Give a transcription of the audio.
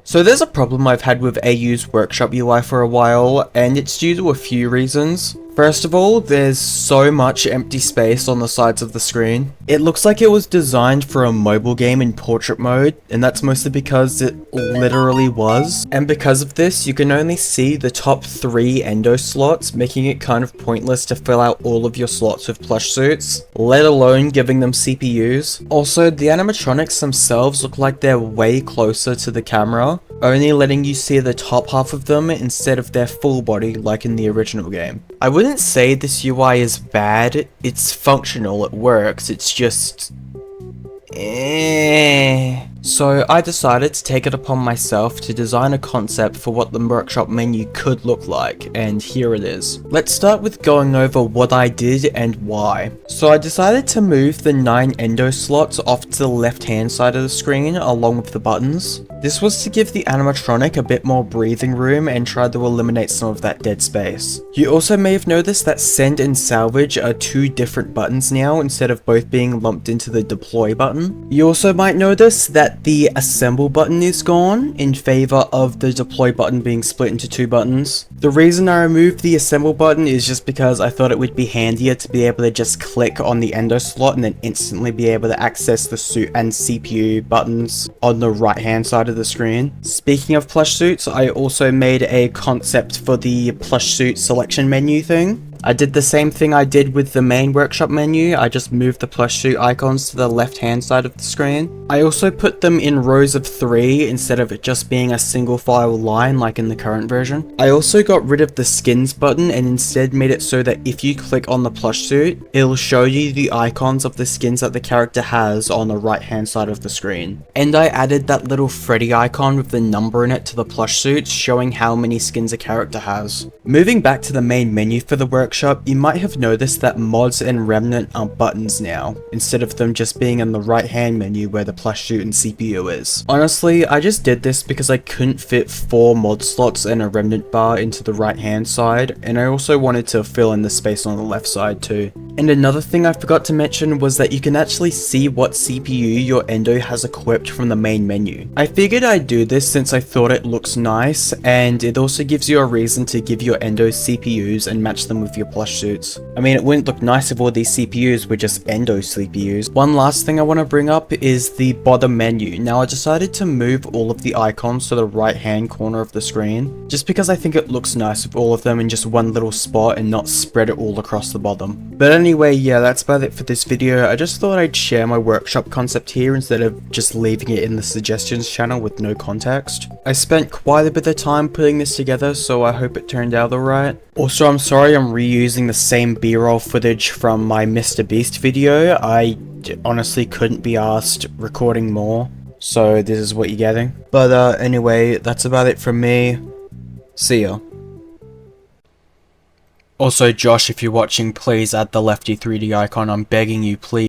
So there's a problem I've had with AU's Workshop UI for a while, and it's due to a few reasons. First of all, there's so much empty space on the sides of the screen. It looks like it was designed for a mobile game in portrait mode, and that's mostly because it literally was. And because of this, you can only see the top 3 endo slots, making it kind of pointless to fill out all of your slots with plush suits, let alone giving them CPUs. Also, the animatronics themselves look like they're way closer to the camera, only letting you see the top half of them instead of their full body like in the original game. I wouldn't say this UI is bad, it's functional, it works, it's just... So I decided to take it upon myself to design a concept for what the workshop menu could look like, and here it is. Let's start with going over what I did and why. So I decided to move the 9 endo slots off to the left hand side of the screen along with the buttons. This was to give the animatronic a bit more breathing room and try to eliminate some of that dead space. You also may have noticed that send and salvage are 2 different buttons now instead of both being lumped into the deploy button. You also might notice that the assemble button is gone in favor of the deploy button being split into 2 buttons. The reason I removed the assemble button is just because I thought it would be handier to be able to just click on the endo slot and then instantly be able to access the suit and CPU buttons on the right hand side of the screen. Speaking of plush suits, I also made a concept for the plush suit selection menu thing. I did the same thing I did with the main workshop menu, I just moved the plush suit icons to the left hand side of the screen. I also put them in rows of 3 instead of it just being a single file line like in the current version. I also got rid of the skins button and instead made it so that if you click on the plush suit, it'll show you the icons of the skins that the character has on the right hand side of the screen. And I added that little Freddy icon with the number in it to the plush suit, showing how many skins a character has. Moving back to the main menu for the workshop, you might have noticed that mods and remnant are buttons now, instead of them just being in the right hand menu where the plush suit and CPU is. Honestly, I just did this because I couldn't fit 4 mod slots and a remnant bar into the right hand side, and I also wanted to fill in the space on the left side too. And another thing I forgot to mention was that you can actually see what CPU your endo has equipped from the main menu. I figured I'd do this since I thought it looks nice, and it also gives you a reason to give your endo CPUs and match them with your plush suits. I mean, it wouldn't look nice if all these CPUs were just endo CPUs. One last thing I want to bring up is the bottom menu. Now I decided to move all of the icons to the right hand corner of the screen, just because I think it looks nice with all of them in just one little spot and not spread it all across the bottom. But anyway, yeah, that's about it for this video. I just thought I'd share my workshop concept here instead of just leaving it in the suggestions channel with no context. I spent quite a bit of time putting this together, so I hope it turned out alright. Also, I'm sorry I'm reusing the same B-roll footage from my Mr. Beast video. I honestly couldn't be asked recording more, so this is what you're getting. But anyway, that's about it from me. See ya. Also, Josh, if you're watching, please add the lefty 3D icon. I'm begging you, please.